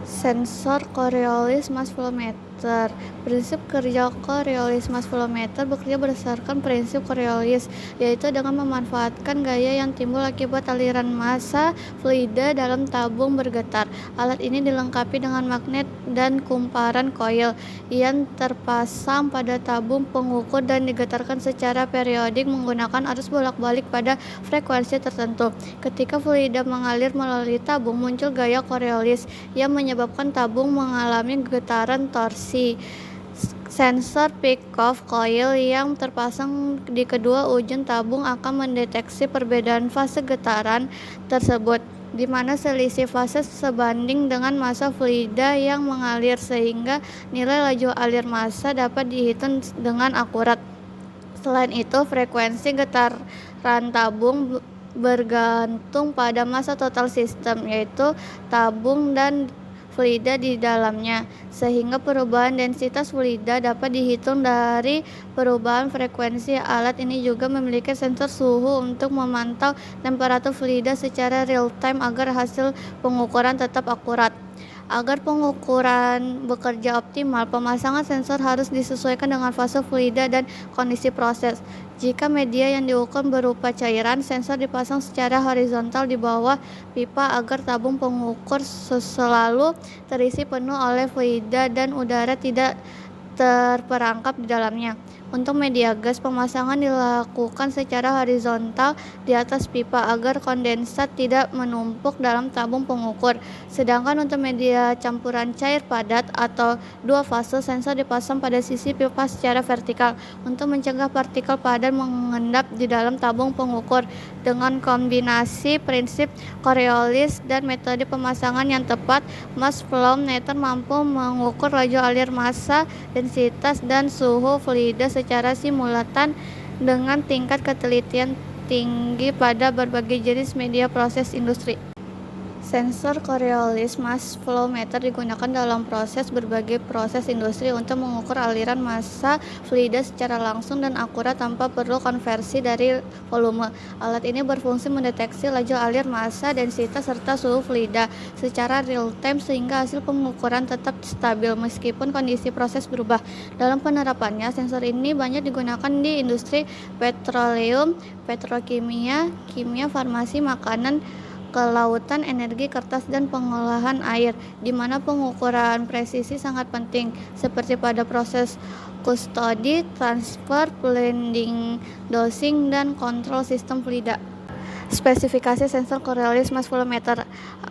Sensor Coriolis Mass Flowmeter. Prinsip kerja Coriolis Mass Flowmeter bekerja berdasarkan prinsip Coriolis, yaitu dengan memanfaatkan gaya yang timbul akibat aliran massa fluida dalam tabung bergetar. Alat ini dilengkapi dengan magnet dan kumparan koil yang terpasang pada tabung pengukur dan digetarkan secara periodik menggunakan arus bolak-balik pada frekuensi tertentu. Ketika fluida mengalir melalui tabung, muncul gaya Coriolis yang menyebabkan tabung mengalami getaran torsi. Sensor peak-off coil yang terpasang di kedua ujung tabung akan mendeteksi perbedaan fase getaran tersebut, di mana selisih fase sebanding dengan massa fluida yang mengalir, sehingga nilai laju alir massa dapat dihitung dengan akurat. Selain itu, frekuensi getaran tabung bergantung pada massa total sistem, yaitu tabung dan fluida di dalamnya, sehingga perubahan densitas fluida dapat dihitung dari perubahan frekuensi. Alat ini juga memiliki sensor suhu untuk memantau temperatur fluida secara real time agar hasil pengukuran tetap akurat. Agar pengukuran bekerja optimal, pemasangan sensor harus disesuaikan dengan fase fluida dan kondisi proses. Jika media yang diukur berupa cairan, sensor dipasang secara horizontal di bawah pipa agar tabung pengukur selalu terisi penuh oleh fluida dan udara tidak terperangkap di dalamnya. Untuk media gas, pemasangan dilakukan secara horizontal di atas pipa agar kondensat tidak menumpuk dalam tabung pengukur. Sedangkan untuk media campuran cair padat atau dua fase, sensor dipasang pada sisi pipa secara vertikal untuk mencegah partikel padat mengendap di dalam tabung pengukur. Dengan kombinasi prinsip Coriolis dan metode pemasangan yang tepat, mass flow meter mampu mengukur laju alir massa, densitas, dan suhu fluida secara simultan dengan tingkat ketelitian tinggi pada berbagai jenis media proses industri. Sensor Coriolis Mass Flowmeter digunakan dalam berbagai proses industri untuk mengukur aliran massa fluida secara langsung dan akurat tanpa perlu konversi dari volume. Alat ini berfungsi mendeteksi laju alir massa, densitas, serta suhu fluida secara real time sehingga hasil pengukuran tetap stabil meskipun kondisi proses berubah. Dalam penerapannya, sensor ini banyak digunakan di industri petroleum, petrokimia, kimia, farmasi, makanan, kelautan, energi, kertas, dan pengolahan air, di mana pengukuran presisi sangat penting, seperti pada proses kustodi, transfer, blending, dosing, dan kontrol sistem fluida. Spesifikasi sensor Coriolis Mass Flowmeter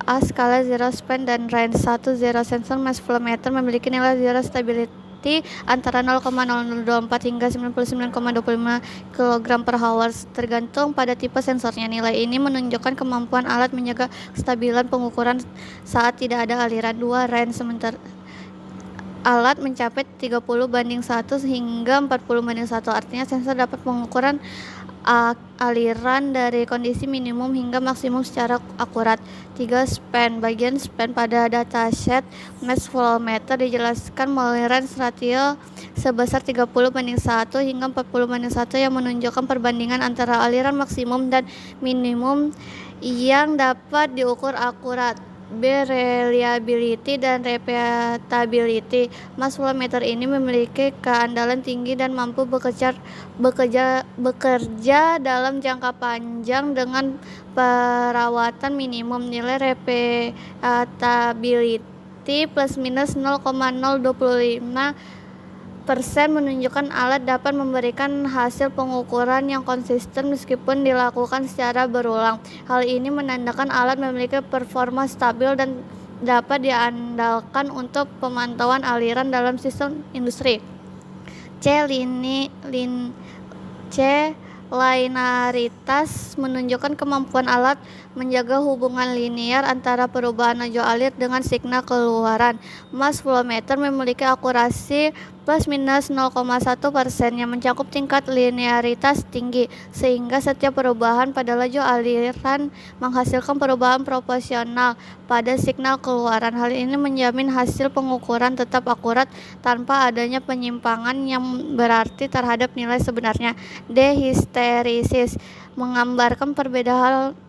A skala 0 span dan range 1 0. Sensor mass flowmeter memiliki nilai zero stability antara 0,0024 hingga 99,25 kg/h tergantung pada tipe sensornya. Nilai ini menunjukkan kemampuan alat menjaga kestabilan pengukuran saat tidak ada aliran. 2. Range sementara alat mencapai 30:1 hingga 40:1, artinya sensor dapat pengukuran aliran dari kondisi minimum hingga maksimum secara akurat. 3. Span. Bagian span pada dataset mass flowmeter dijelaskan melalui range ratio sebesar 30:1 hingga 40:1 yang menunjukkan perbandingan antara aliran maksimum dan minimum yang dapat diukur akurat. B. Reliability dan repeatability. Mass flowmeter ini memiliki keandalan tinggi dan mampu bekerja dalam jangka panjang dengan perawatan minimum. Nilai repeatability plus minus 0,025% menunjukkan alat dapat memberikan hasil pengukuran yang konsisten meskipun dilakukan secara berulang. Hal ini menandakan alat memiliki performa stabil dan dapat diandalkan untuk pemantauan aliran dalam sistem industri. Linearitas menunjukkan kemampuan alat menjaga hubungan linear antara perubahan laju alir dengan signal keluaran. Mass flowmeter memiliki akurasi plus minus 0,1% yang mencakup tingkat linearitas tinggi, sehingga setiap perubahan pada laju aliran menghasilkan perubahan proporsional pada signal keluaran. Hal ini menjamin hasil pengukuran tetap akurat tanpa adanya penyimpangan yang berarti terhadap nilai sebenarnya. D. Hysteresis menggambarkan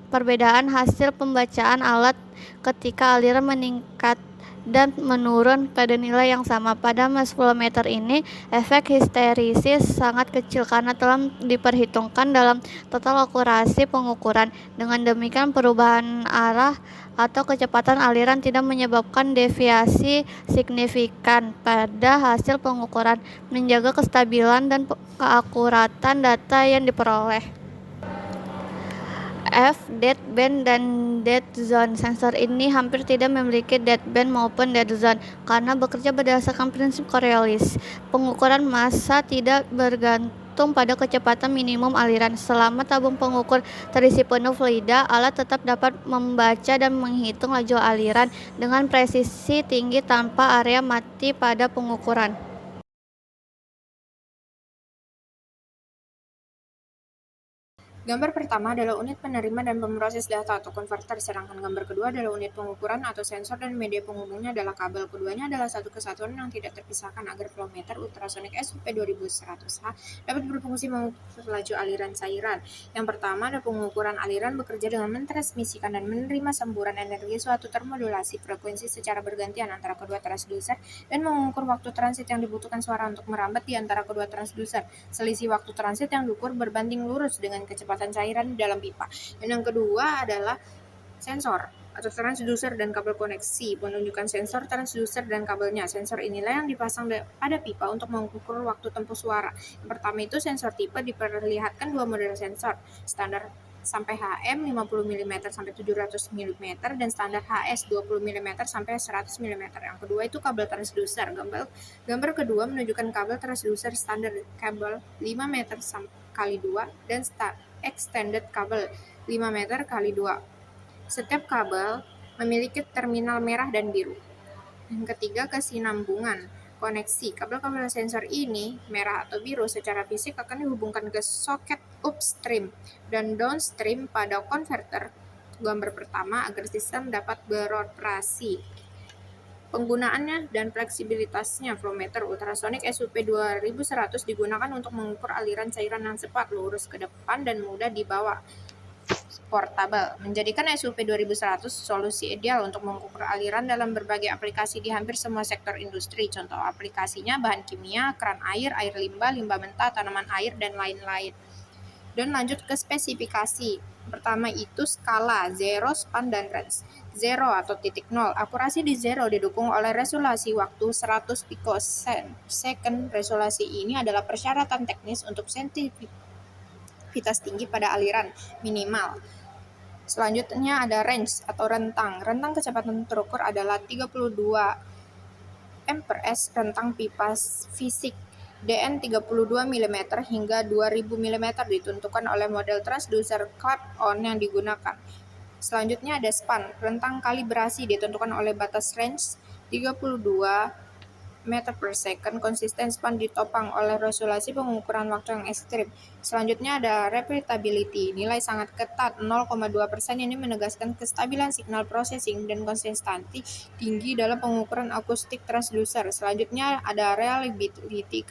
perbedaan hasil pembacaan alat ketika aliran meningkat dan menurun pada nilai yang sama. Pada mass flow meter ini, efek histeresis sangat kecil karena telah diperhitungkan dalam total akurasi pengukuran. Dengan demikian, perubahan arah atau kecepatan aliran tidak menyebabkan deviasi signifikan pada hasil pengukuran, menjaga kestabilan dan keakuratan data yang diperoleh. Deadband dan dead zone. Sensor ini hampir tidak memiliki deadband maupun dead zone karena bekerja berdasarkan prinsip Coriolis. Pengukuran massa tidak bergantung pada kecepatan minimum aliran. Selama tabung pengukur terisi penuh fluida, alat tetap dapat membaca dan menghitung laju aliran dengan presisi tinggi tanpa area mati pada pengukuran. Gambar pertama adalah unit penerima dan pemroses data atau konverter, sedangkan gambar kedua adalah unit pengukuran atau sensor dan media penghubungnya adalah kabel. Keduanya adalah satu kesatuan yang tidak terpisahkan agar flow meter ultrasonic SUP 2100H dapat berfungsi mengukur laju aliran cairan. Yang pertama ada pengukuran aliran bekerja dengan mentransmisikan dan menerima semburan energi suatu termodulasi frekuensi secara bergantian antara kedua transducer dan mengukur waktu transit yang dibutuhkan suara untuk merambat di antara kedua transducer. Selisih waktu transit yang diukur berbanding lurus dengan kecepatan cairan di dalam pipa. Dan yang kedua adalah sensor atau transducer dan kabel koneksi. Penunjukan sensor, transducer, dan kabelnya. Sensor inilah yang dipasang pada pipa untuk mengukur waktu tempuh suara. Yang pertama itu sensor tipe diperlihatkan dua model sensor, standar sampai HM 50 mm sampai 700 mm dan standar HS 20 mm sampai 100 mm. Yang kedua itu kabel transducer. Gambar kedua menunjukkan kabel transducer standar kabel 5 meter kali 2 dan extended kabel 5 meter kali 2. Setiap kabel memiliki terminal merah dan biru. Yang ketiga, kesinambungan koneksi. Kabel-kabel sensor ini, merah atau biru, secara fisik akan dihubungkan ke soket upstream dan downstream pada konverter. Gambar pertama agar sistem dapat beroperasi. Penggunaannya dan fleksibilitasnya. Flow meter ultrasonic SUP 2100 digunakan untuk mengukur aliran cairan yang cepat, lurus ke depan, dan mudah dibawa. Portable, menjadikan SUP 2100 solusi ideal untuk mengukur aliran dalam berbagai aplikasi di hampir semua sektor industri. Contoh aplikasinya bahan kimia, keran air, air limbah, limbah mentah, tanaman air, dan lain-lain. Dan lanjut ke spesifikasi. Pertama itu skala, 0, span, dan range. 0 atau titik 0. Akurasi di 0 didukung oleh resolusi waktu 100 picosecond. Resolusi ini adalah persyaratan teknis untuk sensitivitas tinggi pada aliran minimal. Selanjutnya ada range atau rentang. Rentang kecepatan terukur adalah 32 Mpers. Rentang pipa fisik DN 32 mm hingga 2000 mm ditentukan oleh model transducer clap-on yang digunakan. Selanjutnya ada span. Rentang kalibrasi ditentukan oleh batas range 32 meter per second. Konsisten span ditopang oleh resolusi pengukuran waktu yang ekstrim. Selanjutnya ada repeatability. Nilai sangat ketat 0,2%. Ini menegaskan kestabilan signal processing dan konsistensi tinggi dalam pengukuran akustik transducer. Selanjutnya ada reliability.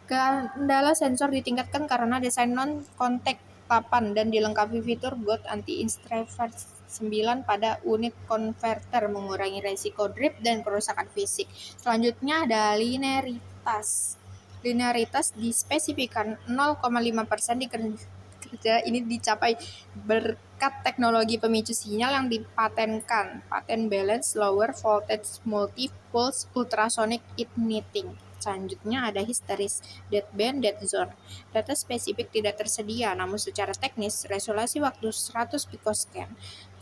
Kendala sensor ditingkatkan karena desain non-contact papan dan dilengkapi fitur God anti-interference 9 pada unit konverter, mengurangi resiko drip dan kerusakan fisik. Selanjutnya ada linearitas. Linearitas dispesifikan 0,5% kerja ini dicapai berkat teknologi pemicu sinyal yang dipatenkan, patent balance lower voltage multi-pulse ultrasonic igniting. Selanjutnya ada histeris, deadband, dead zone. Data spesifik tidak tersedia, namun secara teknis resolusi waktu 100 picosecond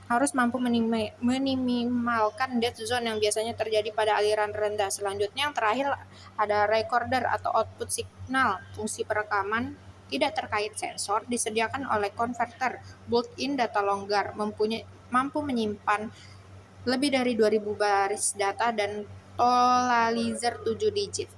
harus mampu meminimalkan dead zone yang biasanya terjadi pada aliran rendah. Selanjutnya yang terakhir ada recorder atau output signal. Fungsi perekaman tidak terkait sensor disediakan oleh konverter built-in data longgar, mampu menyimpan lebih dari 2000 baris data dan totalizer 7 digit.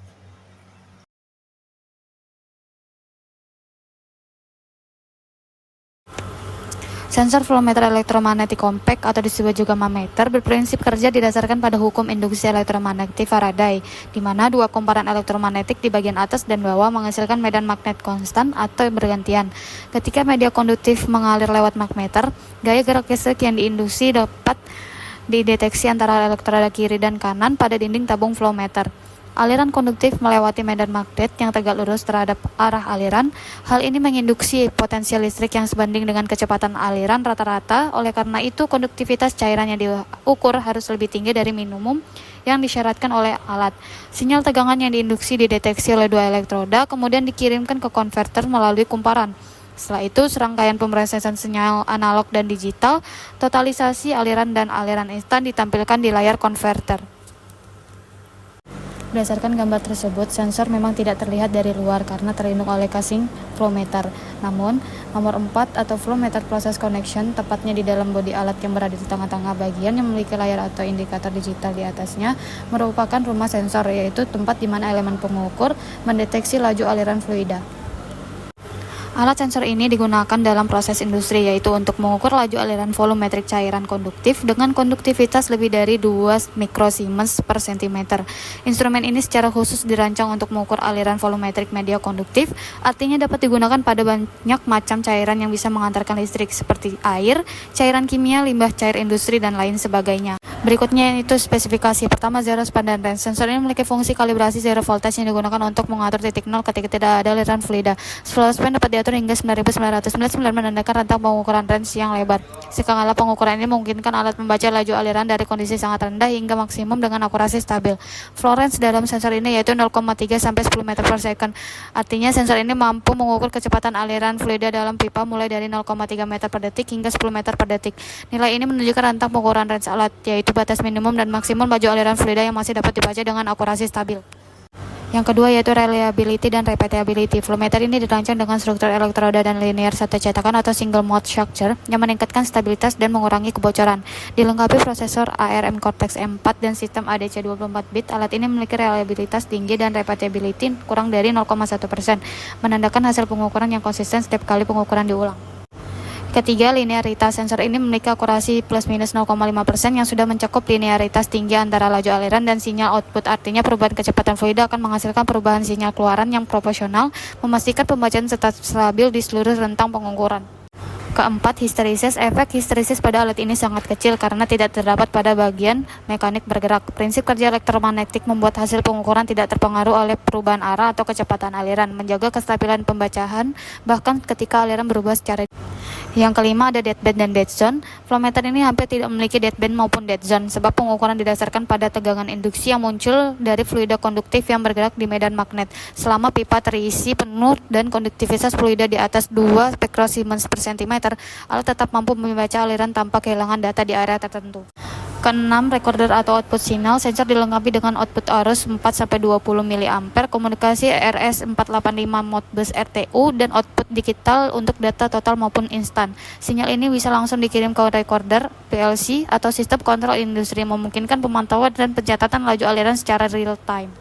Sensor flow meter elektromagnetik compact atau disebut juga mammeter berprinsip kerja didasarkan pada hukum induksi elektromagnetik Faraday, di mana dua komparan elektromagnetik di bagian atas dan bawah menghasilkan medan magnet konstan atau bergantian. Ketika media konduktif mengalir lewat magneter, gaya gerak listrik yang diinduksi dapat dideteksi antara elektroda kiri dan kanan pada dinding tabung flow meter. Aliran konduktif melewati medan magnet yang tegak lurus terhadap arah aliran. Hal ini menginduksi potensial listrik yang sebanding dengan kecepatan aliran rata-rata. Oleh karena itu, konduktivitas cairan yang diukur harus lebih tinggi dari minimum yang disyaratkan oleh alat. Sinyal tegangan yang diinduksi dideteksi oleh dua elektroda, kemudian dikirimkan ke konverter melalui kumparan. Setelah itu, serangkaian pemrosesan sinyal analog dan digital, totalisasi aliran dan aliran instan ditampilkan di layar konverter. Berdasarkan gambar tersebut, sensor memang tidak terlihat dari luar karena terlindung oleh casing flow meter. Namun, nomor 4 atau flow meter process connection, tepatnya di dalam bodi alat yang berada di tengah-tengah bagian yang memiliki layar atau indikator digital di atasnya, merupakan rumah sensor, yaitu tempat di mana elemen pengukur mendeteksi laju aliran fluida. Alat sensor ini digunakan dalam proses industri, yaitu untuk mengukur laju aliran volumetrik cairan konduktif dengan konduktivitas lebih dari 2 mikrosiemens per cm. Instrumen ini secara khusus dirancang untuk mengukur aliran volumetrik media konduktif, artinya dapat digunakan pada banyak macam cairan yang bisa mengantarkan listrik seperti air, cairan kimia, limbah cair industri, dan lain sebagainya. Berikutnya itu spesifikasi. Pertama, zero span dan range. Sensor ini memiliki fungsi kalibrasi zero voltage yang digunakan untuk mengatur titik nol ketika tidak ada aliran fluida. Flow span dapat diatur hingga 9.999 menandakan rentang pengukuran range yang lebar. Sekala pengukuran ini memungkinkan alat membaca laju aliran dari kondisi sangat rendah hingga maksimum dengan akurasi stabil. Flow range dalam sensor ini yaitu 0,3 sampai 10 meter per second. Artinya sensor ini mampu mengukur kecepatan aliran fluida dalam pipa mulai dari 0,3 meter per detik hingga 10 meter per detik. Nilai ini menunjukkan rentang pengukuran range alat, yaitu batas minimum dan maksimum laju aliran fluida yang masih dapat dibaca dengan akurasi stabil. Yang kedua yaitu reliability dan repeatability. Flow meter ini dirancang dengan struktur elektroda dan linear satu cetakan atau single mode structure yang meningkatkan stabilitas dan mengurangi kebocoran. Dilengkapi prosesor ARM Cortex M4 dan sistem ADC 24 bit, alat ini memiliki reliabilitas tinggi dan repeatability kurang dari 0,1%, menandakan hasil pengukuran yang konsisten setiap kali pengukuran diulang. Ketiga, linearitas. Sensor ini memiliki akurasi plus minus 0,5% yang sudah mencakup linearitas tinggi antara laju aliran dan sinyal output. Artinya perubahan kecepatan fluida akan menghasilkan perubahan sinyal keluaran yang proporsional, memastikan pembacaan tetap stabil di seluruh rentang pengukuran. Keempat, histeresis. Efek histeresis pada alat ini sangat kecil karena tidak terdapat pada bagian mekanik bergerak. Prinsip kerja elektromagnetik membuat hasil pengukuran tidak terpengaruh oleh perubahan arah atau kecepatan aliran, menjaga kestabilan pembacaan bahkan ketika aliran berubah secara. Yang kelima ada deadband dan dead zone. Flow meter ini hampir tidak memiliki deadband maupun dead zone sebab pengukuran didasarkan pada tegangan induksi yang muncul dari fluida konduktif yang bergerak di medan magnet. Selama pipa terisi penuh dan konduktivitas fluida di atas 2 mikrosiemens per cm, alat tetap mampu membaca aliran tanpa kehilangan data di area tertentu. Keenam, recorder atau output signal. Sensor dilengkapi dengan output arus 4-20 mA, komunikasi RS485 Modbus RTU, dan output digital untuk data total maupun instan. Sinyal ini bisa langsung dikirim ke recorder, PLC, atau sistem kontrol industri, memungkinkan pemantauan dan pencatatan laju aliran secara real time.